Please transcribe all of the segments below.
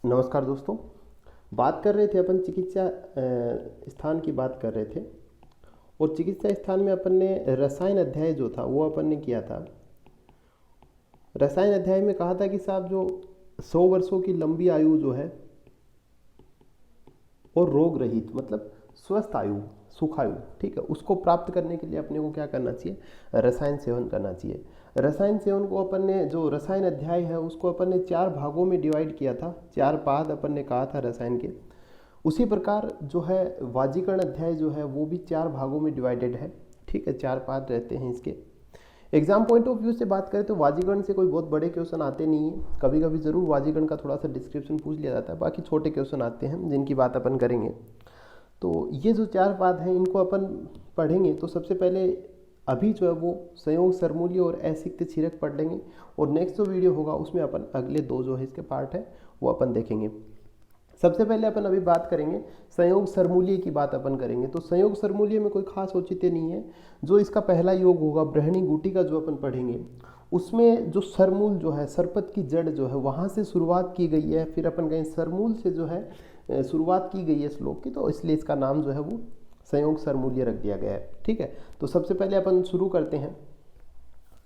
नमस्कार दोस्तों। बात कर रहे थे अपन चिकित्सा स्थान की बात कर रहे थे। और चिकित्सा स्थान में अपन ने रसायन अध्याय जो था वो अपन ने किया था। रसायन अध्याय में कहा था कि साहब जो 100 वर्षों की लंबी आयु जो है और रोग रहित मतलब स्वस्थ आयु, सुखायु, ठीक है, उसको प्राप्त करने के लिए अपने को क्या करना चाहिए? रसायन सेवन करना चाहिए। रसायन सेवन को अपन ने जो रसायन अध्याय है उसको अपन ने 4 भागों में डिवाइड किया था, 4 पाद अपन ने कहा था रसायन के। उसी प्रकार जो है वाजीकरण अध्याय जो है वो भी 4 भागों में डिवाइडेड है, ठीक है, 4 पाद रहते हैं इसके। एग्जाम पॉइंट ऑफ व्यू से बात करें तो वाजीकरण से कोई बहुत बड़े क्वेश्चन आते नहीं है। कभी कभी जरूर वाजीकरण का थोड़ा सा डिस्क्रिप्शन पूछ लिया जाता है, बाकी छोटे क्वेश्चन आते हैं जिनकी बात अपन करेंगे। तो ये जो 4 पाद हैं इनको अपन पढ़ेंगे तो सबसे पहले अभी जो है वो संयोग, सरमूल्य और असिक्त क्षीरक पढ़ लेंगे। और नेक्स्ट जो वीडियो होगा उसमें अपन अगले 2 जो है इसके पार्ट है वो अपन देखेंगे। सबसे पहले अपन अभी बात करेंगे संयोग सरमूल्य की बात अपन करेंगे। तो संयोग सरमूल्य में कोई खास औचित्य नहीं है। जो इसका पहला योग होगा ब्रहणी गुटी का जो अपन पढ़ेंगे उसमें जो सरमूल जो है, सरपत की जड़ जो है वहाँ से शुरुआत की गई है। फिर अपन कहें सरमूल से जो है शुरुआत की गई है श्लोक की, तो इसलिए इसका नाम जो है वो संयोग सरमूल्य रख दिया गया है, ठीक है। तो सबसे पहले अपन शुरू करते हैं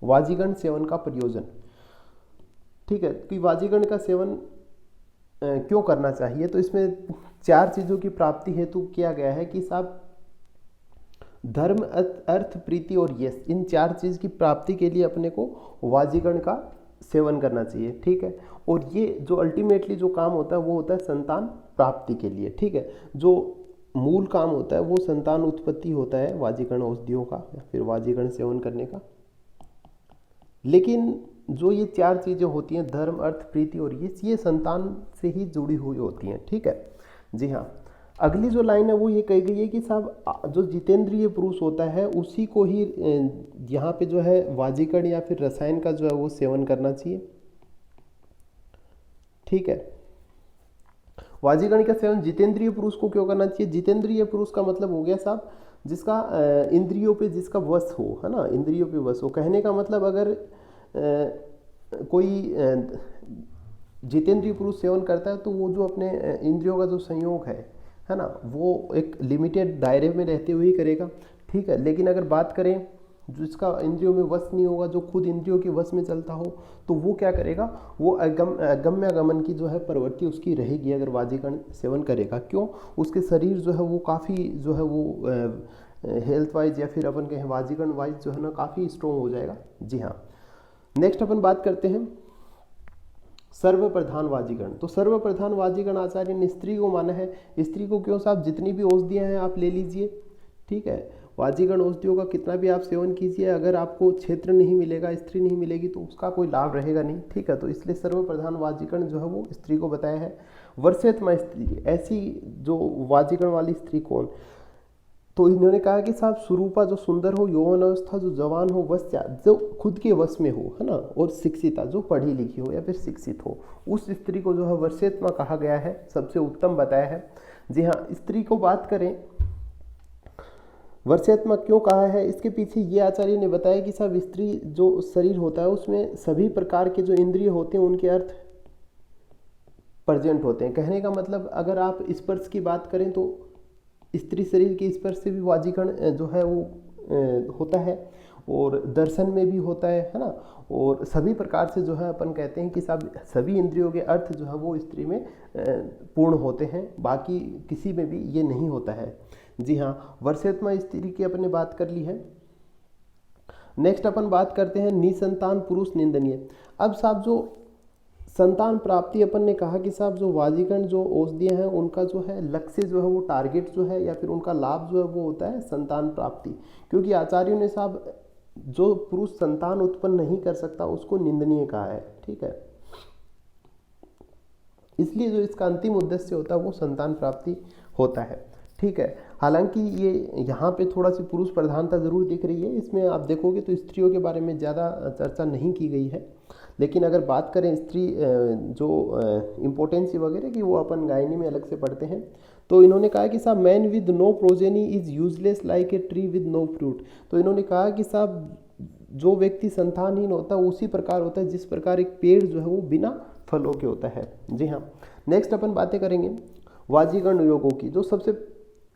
वाजीगण सेवन का प्रयोजन, ठीक है, कि वाजीगण का सेवन क्यों करना चाहिए। तो इसमें 4 चीज़ों की प्राप्ति हेतु किया गया है कि साहब धर्म, अर्थ, प्रीति और यश, इन 4 चीज़ की प्राप्ति के लिए अपने को वाजीगण का सेवन करना चाहिए, ठीक है। और ये जो अल्टीमेटली जो काम होता है वो होता है संतान प्राप्ति के लिए, ठीक है। जो मूल काम होता है वो संतान उत्पत्ति होता है वाजीगण औषधियों का या फिर वाजीगण सेवन करने का। लेकिन जो ये 4 चीज़ें होती हैं धर्म, अर्थ, प्रीति और ये संतान से ही जुड़ी हुई होती हैं, ठीक है। जी हाँ, अगली जो लाइन है वो ये कही गई है कि साहब जो जितेंद्रिय पुरुष होता है उसी को ही यहाँ पे जो है वाजीकरण या फिर रसायन का जो है वो सेवन करना चाहिए, ठीक है। वाजीकरण का सेवन जितेंद्रिय पुरुष को क्यों करना चाहिए? जितेंद्रिय पुरुष का मतलब हो गया साहब जिसका इंद्रियों पे जिसका वश हो, है ना, इंद्रियों पे वश हो। कहने का मतलब अगर कोई जितेंद्रिय पुरुष सेवन करता है तो वो जो अपने इंद्रियों का जो संयोग है ना, वो एक लिमिटेड दायरे में रहते हुए ही करेगा, ठीक है। लेकिन अगर बात करें जिसका इंद्रियों में वश नहीं होगा, जो खुद इंद्रियों के वश में चलता हो, तो वो क्या करेगा? वो अगम्य गमन की जो है प्रवृत्ति उसकी रहेगी अगर वाजीकरण सेवन करेगा। क्यों? उसके शरीर जो है वो काफ़ी जो है वो हेल्थ वाइज या फिर अपन कहें वाजीकरण वाइज जो है ना काफ़ी स्ट्रॉन्ग हो जाएगा। जी हाँ, नेक्स्ट अपन बात करते हैं सर्वप्रधान वाजीकरण। तो सर्वप्रधान वाजीकरण आचार्य ने स्त्री को माना है। स्त्री को क्यों साहब? जितनी भी औषधियाँ हैं आप ले लीजिए, ठीक है। वाजीकरण औषधियों का कितना भी आप सेवन कीजिए, अगर आपको क्षेत्र नहीं मिलेगा, स्त्री नहीं मिलेगी तो उसका कोई लाभ रहेगा नहीं, ठीक है। तो इसलिए सर्वप्रधान वाजीकरण जो है वो स्त्री को बताया है। वर्षेतमा स्त्री, ऐसी जो वाजीकरण वाली स्त्री कौन? तो इन्होंने कहा कि साहब स्वरूपा जो सुंदर हो, यौवन अवस्था जो जवान हो, वश्या जो खुद के वश में हो, है ना, और शिक्षिता जो पढ़ी लिखी हो या फिर शिक्षित हो, उस स्त्री को जो है वर्षेत्मा कहा गया है, सबसे उत्तम बताया है। जी हाँ, स्त्री को बात करें वर्षेत्मा क्यों कहा है, इसके पीछे ये आचार्य ने बताया कि साहब स्त्री जो शरीर होता है उसमें सभी प्रकार के जो इंद्रिय होते हैं उनके अर्थ प्रेजेंट होते हैं। कहने का मतलब अगर आप स्पर्श की बात करें तो स्त्री शरीर के स्पर्श से भी वाजीकरण जो है वो होता है, और दर्शन में भी होता है ना। और सभी प्रकार से जो है अपन कहते हैं कि सब सभी इंद्रियों के अर्थ जो है वो स्त्री में पूर्ण होते हैं, बाकी किसी में भी ये नहीं होता है। जी हाँ, वर्षेत्मा स्त्री की अपने बात कर ली है। नेक्स्ट अपन बात करते हैं निसंतान पुरुष निंदनीय। अब साहब जो संतान प्राप्ति अपन ने कहा कि साहब जो वाजीकरण जो औषधियाँ हैं उनका जो है लक्ष्य जो है वो टारगेट जो है या फिर उनका लाभ जो है वो होता है संतान प्राप्ति। क्योंकि आचार्यों ने साहब जो पुरुष संतान उत्पन्न नहीं कर सकता उसको निंदनीय कहा है, ठीक है। इसलिए जो इसका अंतिम उद्देश्य होता है वो संतान प्राप्ति होता है, ठीक है। हालांकि ये यहाँ पे थोड़ा सी पुरुष प्रधानता जरूर दिख रही है, इसमें आप देखोगे तो स्त्रियों के बारे में ज़्यादा चर्चा नहीं की गई है। लेकिन अगर बात करें स्त्री जो इम्पोर्टेंसी वगैरह की, वो अपन गायनी में अलग से पढ़ते हैं। तो इन्होंने कहा कि साहब man with no progeny is useless like a tree with no fruit. तो इन्होंने कहा कि साहब जो व्यक्ति संतानहीन होता है उसी प्रकार होता है जिस प्रकार एक पेड़ जो है वो बिना फलों के होता है। जी हाँ। नेक्स्ट अपन बातें करेंगे वाजीगण योगों की। जो सबसे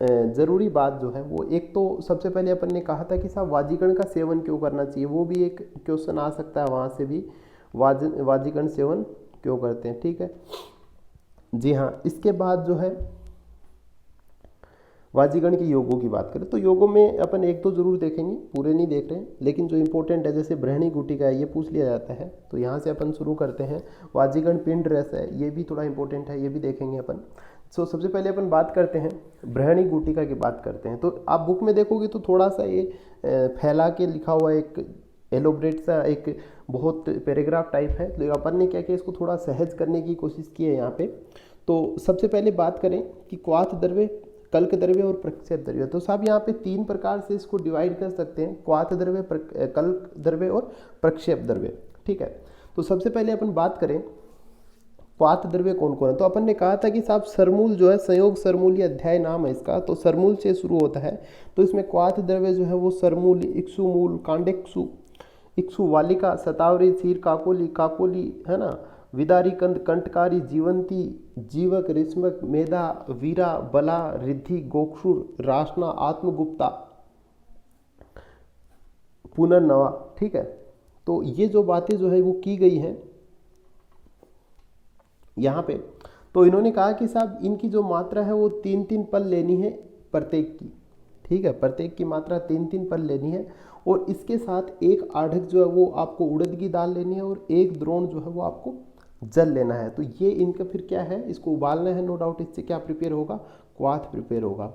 ज़रूरी बात जो है वो, एक तो सबसे पहले अपन ने कहा था कि साहब वाजीगण का सेवन क्यों करना चाहिए, वो भी एक क्वेश्चन आ सकता है वहाँ से भी, वाजीगण सेवन क्यों करते हैं, ठीक है। जी हाँ। इसके बाद जो है वाजीगण के योगों की बात करें तो योगों में अपन एक तो जरूर देखेंगे, पूरे नहीं देख रहे हैं, लेकिन जो इंपॉर्टेंट है जैसे बृहणी गुटिका है, ये पूछ लिया जाता है, तो यहाँ से अपन शुरू करते हैं। वाजीगण पिंड रस है, ये भी थोड़ा इंपॉर्टेंट है, ये भी देखेंगे अपन। सबसे पहले अपन बात करते हैं बृहणी गुटिका की बात करते हैं। तो आप बुक में देखोगे तो थोड़ा सा ये फैला के लिखा हुआ एक एलोब्रेट सा एक बहुत पैराग्राफ टाइप है, तो अपन ने क्या किया, इसको थोड़ा सहज करने की कोशिश की है यहाँ पे। तो सबसे पहले बात करें कि क्वाथ द्रव्य, कल्क द्रव्य और प्रक्षेप द्रव्य। तो साहब यहाँ पे 3 प्रकार से इसको डिवाइड कर सकते हैं, क्वाथ द्रव्य, कल्क द्रव्य और प्रक्षेप द्रव्य, ठीक है। तो सबसे पहले अपन बात करें क्वाथ द्रव्य कौन कौन है। तो अपन ने कहा था कि साहब सरमूल जो है, संयोग सरमूल ये अध्याय नाम है इसका, तो सरमूल से शुरू होता है। तो इसमें क्वाथ द्रव्य जो है वो सरमूल, इक्षुमूल, कांडेक्षु, इक्षु वालिका, शतावरी, क्षीर, काकोली, काकोली है ना, विदारी कंद, कंटकारी, जीवंती, जीवक, रेशमक, मेधा, वीरा, बला, रिद्धि, गोक्षुर, रासना, आत्मगुप्ता, पुनर्नवा, ठीक है। तो ये जो बातें जो है वो की गई हैं यहाँ पे। तो इन्होंने कहा कि साहब इनकी जो मात्रा है वो 3-3 पल लेनी है प्रत्येक की, ठीक है। प्रत्येक की मात्रा 3-3 पल लेनी है, और इसके साथ एक आढ़क जो है वो आपको उड़द की दाल लेनी है, और एक द्रोण जो है वो आपको जल लेना है। तो ये इनका फिर क्या है, इसको उबालना है, नो डाउट। इससे क्या प्रिपेयर होगा, क्वाथ प्रिपेयर होगा।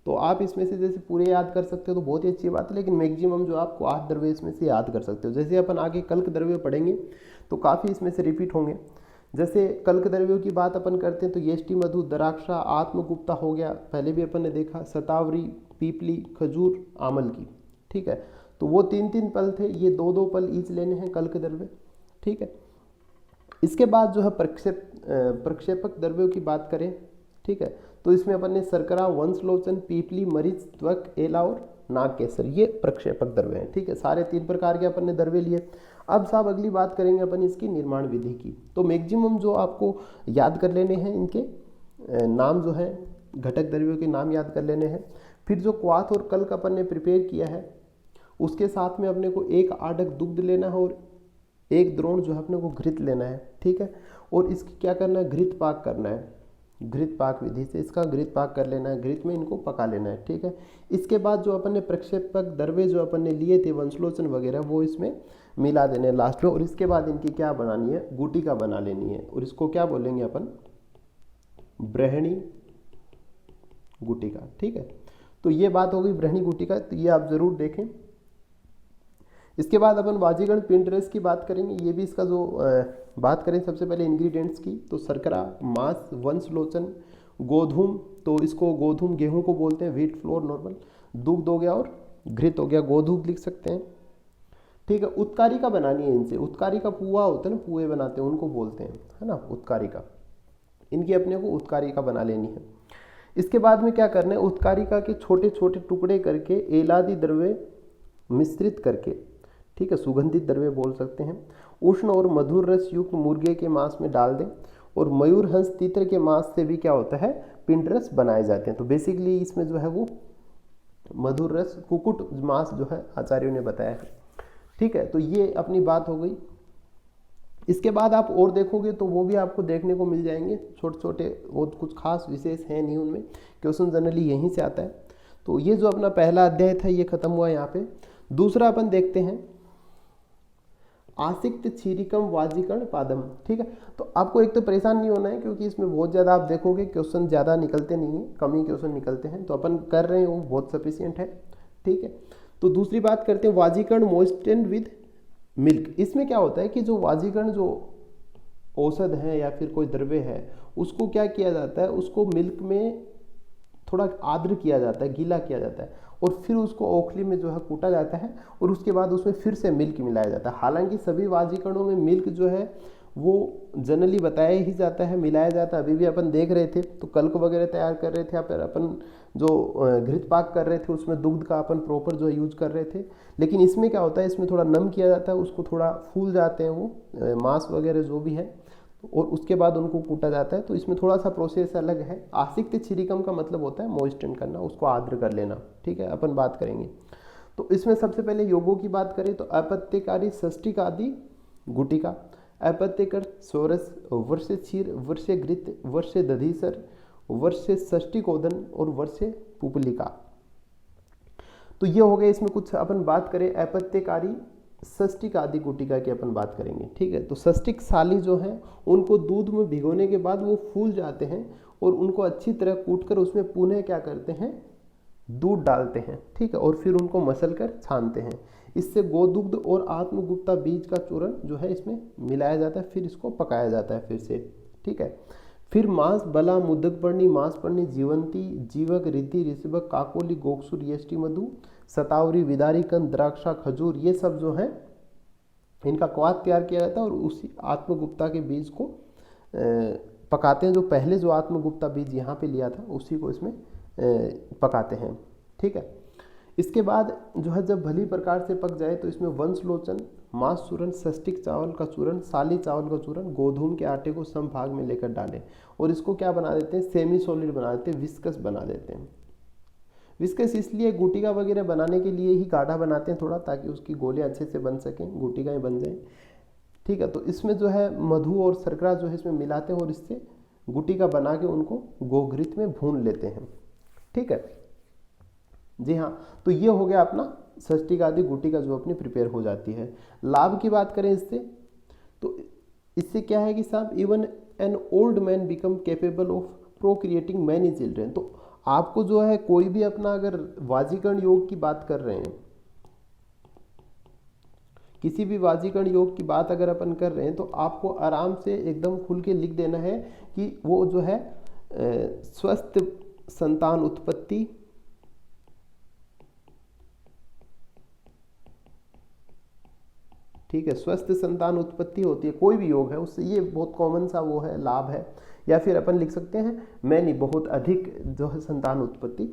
तो आप इसमें से जैसे पूरे याद कर सकते हो तो बहुत ही अच्छी बात है, लेकिन मैक्सिमम जो आप क्वाथ द्रव्य इसमें से याद कर सकते हो। जैसे अपन आगे कल्क द्रव्य पढ़ेंगे तो काफ़ी इसमें से रिपीट होंगे। जैसे कल्क द्रव्यों की बात अपन करते हैं तो यष्टि, मधु, द्राक्षा, आत्मगुप्ता हो गया, पहले भी अपन ने देखा, शतावरी, पीपली, खजूर, आमल की, ठीक है। तो वो 3-3 पल थे, ये 2-2 पल ईच लेने हैं कल्क द्रव्य, ठीक है। इसके बाद जो है प्रक्षेपक द्रव्यों की बात करें, ठीक है, तो इसमें अपन ने शर्करा, वंशलोचन, पीपली, मरीच, त्वक, एला और नाग केसर, ये प्रक्षेपक द्रव्य हैं, ठीक है। सारे 3 प्रकार के अपन ने द्रव्य लिए। अब साहब अगली बात करेंगे अपन इसकी निर्माण विधि की। तो मैक्सिमम जो आपको याद कर लेने हैं इनके नाम जो है, घटक द्रव्यों के नाम याद कर लेने हैं। फिर जो क्वाथ और कल्क अपन ने प्रिपेयर किया है उसके साथ में अपने को एक आढ़क दुग्ध लेना है और एक द्रोण जो है अपने को घृत लेना है, ठीक है। और इसकी क्या करना है, घृत पाक करना है, घृत पाक विधि से इसका घृत पाक कर लेना है, घृत में इनको पका लेना है, ठीक है। इसके बाद जो अपन ने प्रक्षेपक द्रव्य जो अपन ने लिए थे, वंशलोचन वगैरह, वो इसमें मिला देने लास्ट में। और इसके बाद इनकी क्या बनानी है, गुटिका बना लेनी है, और इसको क्या बोलेंगे अपन, बृहणी गुटिका, ठीक है। तो ये बात हो गई बृहणी गुटिका, तो ये आप जरूर देखें। इसके बाद अपन वाजीगण पिंड रस की बात करेंगे। ये भी इसका जो बात करें सबसे पहले इंग्रेडिएंट्स की, तो शर्करा, मांस, वंशलोचन, गोधूम, तो इसको गोधूम गेहूं को बोलते हैं, व्हीट फ्लोर नॉर्मल, दुग्ध हो गया और घृत हो गया, गोधूम लिख सकते हैं, ठीक है। उत्कारिका बनानी है इनसे, उत्कारिका पुआ होता है ना, पुए बनाते हैं उनको बोलते हैं, है ना, उत्कारिका। इनकी अपने को उत्कारिका बना लेनी है। इसके बाद में क्या करना है, उत्कारिका के छोटे छोटे टुकड़े करके एलादि द्रव्य मिश्रित करके, ठीक है, सुगंधित द्रव्य बोल सकते हैं, उष्ण और मधुर रस युक्त मुर्गे के मांस में डाल दें। और मयूर हंस तीतर के मांस से भी क्या होता है, पिंड रस बनाए जाते हैं। तो बेसिकली इसमें जो है वो मधुर रस, कुकुट मांस जो है आचार्यों ने बताया है, ठीक है। तो ये अपनी बात हो गई। इसके बाद आप और देखोगे तो वो भी आपको देखने को मिल जाएंगे, छोटे छोटे, वो कुछ खास विशेष है नहीं उनमें, क्वेश्चन जनरली यहीं से आता है। तो ये जो अपना पहला अध्याय था ये खत्म हुआ यहाँ पे। दूसरा अपन देखते हैं आसिक्त क्षीरिकम वाजीकरण पादम, ठीक है। तो आपको एक तो परेशान नहीं होना है, क्योंकि इसमें बहुत ज़्यादा आप देखोगे क्वेश्चन ज़्यादा निकलते नहीं हैं, कम ही क्वेश्चन निकलते हैं, तो अपन कर रहे हैं वो बहुत सफिशियंट है, ठीक है। तो दूसरी बात करते हैं वाजीकरण मोइस्टेंड विद मिल्क। इसमें क्या होता है कि जो वाजीकरण जो औषध है या फिर कोई द्रव्य है उसको क्या किया जाता है, उसको मिल्क में थोड़ा आर्द्र किया जाता है, गीला किया जाता है, और फिर उसको ओखली में जो है कूटा जाता है, और उसके बाद उसमें फिर से मिल्क मिलाया जाता है। हालांकि सभी वाजीकरणों में मिल्क जो है वो जनरली बताया ही जाता है, मिलाया जाता है। अभी भी अपन देख रहे थे तो कल्क वगैरह तैयार कर रहे थे, या फिर अपन जो घृत पाक कर रहे थे उसमें दुग्ध का अपन प्रॉपर जो है यूज कर रहे थे। लेकिन इसमें क्या होता है, इसमें थोड़ा नम किया जाता है, उसको थोड़ा फूल जाते हैं वो मांस वगैरह जो भी है, और उसके बाद उनको कूटा जाता है। तो इसमें थोड़ा सा प्रोसेस अलग है। आसिक्त छिरिकम का मतलब होता है मॉइस्टेंड करना, उसको आर्द्र कर लेना, ठीक है, अपन बात करेंगे। तो इसमें सबसे पहले योगों की बात करें तो अपत्यकारी षष्टिक आदि गुटिका, अपत्यकर सोरस, वर्ष क्षीर, वर्ष घृत, वर्ष दधीसर, वर्ष षष्टिकोदन और वर्ष पुपलिका। तो ये हो गए। इसमें कुछ अपन बात करें अपत्यकारी षष्टिक आदि गुटिका की अपन बात करेंगे, ठीक है। तो षष्टिक साली जो है उनको दूध में भिगोने के बाद वो फूल जाते हैं और उनको अच्छी तरह कूटकर उसमें पुनः क्या करते हैं, दूध डालते हैं, ठीक है, और फिर उनको मसल कर छानते हैं। इससे गोदुग्ध और आत्मगुप्ता बीज का चूर्ण जो है इसमें मिलाया जाता है, फिर इसको पकाया जाता है फिर से, ठीक है। फिर मांस बला, मुदकपर्णी, मांसपर्णी, जीवंती, जीवक, रिद्धि, ऋषभक, काकोली, गोक्षुर, यष्टि मधु, सतावरी, विदारी कंद, द्राक्षा, खजूर, ये सब जो है इनका क्वाथ तैयार किया जाता है और उसी आत्मगुप्ता के बीज को पकाते हैं। जो पहले जो आत्मगुप्ता बीज यहाँ पे लिया था उसी को इसमें पकाते हैं, ठीक है। इसके बाद जो है जब भली प्रकार से पक जाए तो इसमें वंशलोचन, मांस चूर्ण, षष्टिक चावल का चूर्ण, साली चावल का चूर्ण, गोधूम के आटे को सम भाग में लेकर डालें और इसको क्या बना देते हैं, सेमी सॉलिड बना देते हैं, विस्कस बना देते हैं। विस्कस इसलिए गुटिका वगैरह बनाने के लिए ही गाढ़ा बनाते हैं थोड़ा, ताकि उसकी गोलियां अच्छे से बन सकें, गुटिकाएं बन जाएं, ठीक है। तो इसमें जो है मधु और शर्करा जो है इसमें मिलाते हैं और इससे गुटिका बना के उनको गोघृत में भून लेते हैं, ठीक है जी हाँ। तो ये हो गया अपना षष्टिक आदि गुटिका जो अपनी प्रिपेयर हो जाती है। लाभ की बात करें इससे, तो इससे क्या है कि साहब even an old man become capable of प्रोक्रिएटिंग many children. तो आपको जो है कोई भी अपना अगर वाजीकरण योग की बात कर रहे हैं, किसी भी वाजीकरण योग की बात अगर अपन कर रहे हैं तो आपको आराम से एकदम खुल के लिख देना है कि वो जो है स्वस्थ संतान उत्पत्ति, ठीक है, स्वस्थ संतान उत्पत्ति होती है, कोई भी योग है उससे, ये बहुत कॉमन सा वो है, लाभ है। या फिर अपन लिख सकते हैं मैनी, बहुत अधिक जो है संतान उत्पत्ति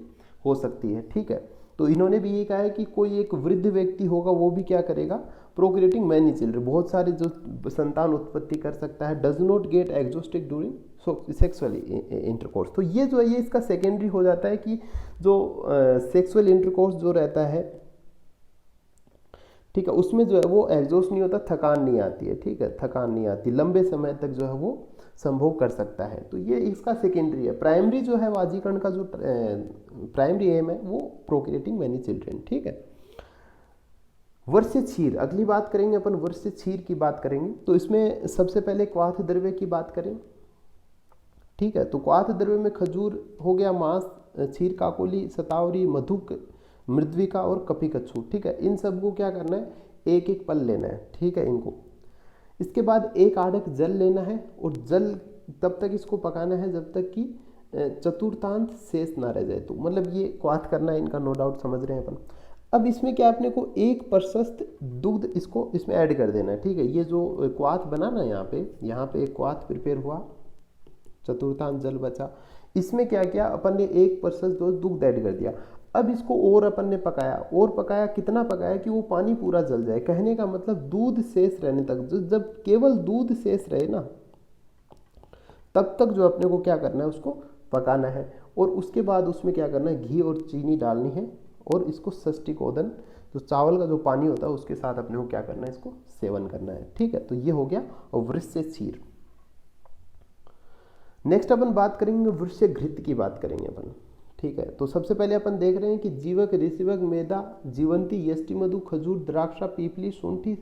हो सकती है, ठीक है। तो इन्होंने भी ये कहा है कि कोई एक वृद्ध व्यक्ति होगा वो भी क्या करेगा, प्रोक्रिएटिंग मैनी चिल्ड्रन, बहुत सारे जो संतान उत्पत्ति कर सकता है, does not get exhausted during sexual intercourse. तो ये जो है ये इसका सेकेंडरी हो जाता है कि जो सेक्सुअल इंटरकोर्स जो रहता है, ठीक है, उसमें जो है वो एग्जॉस्ट नहीं होता, थकान नहीं आती है, ठीक है, थकान नहीं आती, लंबे समय तक जो है वो संभोग कर सकता है। तो ये इसका सेकेंडरी है। प्राइमरी जो है वाजीकरण का जो प्राइमरी एम है वो प्रोक्रिएटिंग मैनी चिल्ड्रन, ठीक है। वर्ष क्षीर, अगली बात करेंगे अपन, वर्ष क्षीर की बात करेंगे। तो इसमें सबसे पहले क्वाथ द्रव्य की बात करें, ठीक है। तो क्वाथ द्रव्य में खजूर हो गया, मांस, क्षीर, काकोली, सतावरी, मधुक, मृद्विका और कपिकच्छु, ठीक है। इन सबको क्या करना है, एक एक पल लेना है, ठीक है, इनको। इसके बाद एक आढ़क जल लेना है और जल तब तक इसको पकाना है जब तक कि चतुर्थांश शेष ना रह जाए। तो मतलब ये क्वाथ करना है इनका, नो डाउट समझ रहे हैं अपन। अब इसमें क्या अपने को एक प्रशस्त दुग्ध इसको इसमें ऐड कर देना है, ठीक है। ये जो क्वाथ बना ना यहाँ पे एक क्वाथ प्रिपेयर हुआ, चतुर्थांश जल बचा, इसमें क्या किया अपन ने, एक प्रशस्त दुग्ध ऐड कर दिया। अब इसको और अपन ने पकाया, और पकाया, कितना पकाया कि वो पानी पूरा जल जाए। कहने का मतलब दूध शेष रहने तक, जब केवल दूध शेष रहे ना तब तक जो अपने को क्या करना है, उसको पकाना है। और उसके बाद उसमें क्या करना है, घी और चीनी डालनी है और इसको षष्टिकोदन, जो चावल का जो पानी होता है उसके साथ अपने को क्या करना है, इसको सेवन करना है, ठीक है। तो ये हो गया वृक्ष क्षीर। नेक्स्ट अपन बात करेंगे वृक्ष घृत की बात करेंगे अपन, ठीक है। तो सबसे पहले अपन देख रहे हैं कि जीवक, ऋषिवक, मेधा, जीवंती, यष्टि मधु, खजूर, द्राक्षा, पीपली, शुंठी,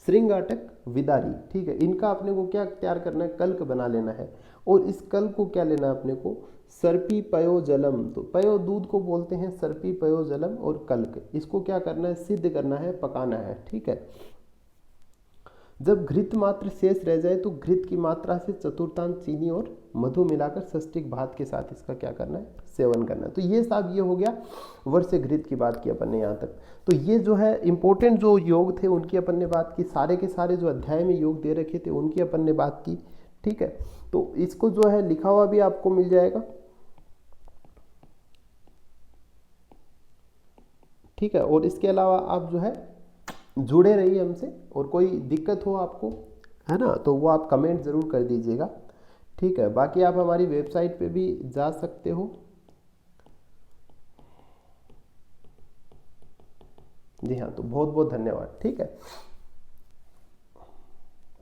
श्रृंगाटक, विदारी, ठीक है। इनका अपने को क्या तैयार करना है, कल्क बना लेना है। और इस कल्क को क्या लेना है अपने को, सर्पी पयो जलम। तो पयो दूध को बोलते हैं, सर्पी पयो जलम और कल्क, इसको क्या करना है, सिद्ध करना है, पकाना है, ठीक है। जब घृत मात्र शेष रह जाए तो घृत की मात्रा से चतुर्थांश चीनी और मधु मिलाकर षष्टिक भात के साथ इसका क्या करना है, सेवन करना है। तो ये साहब ये हो गया वर्ष घृत की बात की अपन ने यहाँ तक। तो ये जो है इंपॉर्टेंट जो योग थे उनकी अपन ने बात की, सारे के सारे जो अध्याय में योग दे रखे थे उनकी अपन ने बात की, ठीक है। तो इसको जो है लिखा हुआ भी आपको मिल जाएगा, ठीक है। और इसके अलावा आप जो है जुड़े रहिए हमसे, और कोई दिक्कत हो आपको है ना, तो वो आप कमेंट ज़रूर कर दीजिएगा, ठीक है। बाकी आप हमारी वेबसाइट पे भी जा सकते हो। जी हाँ, तो बहुत बहुत धन्यवाद, ठीक है।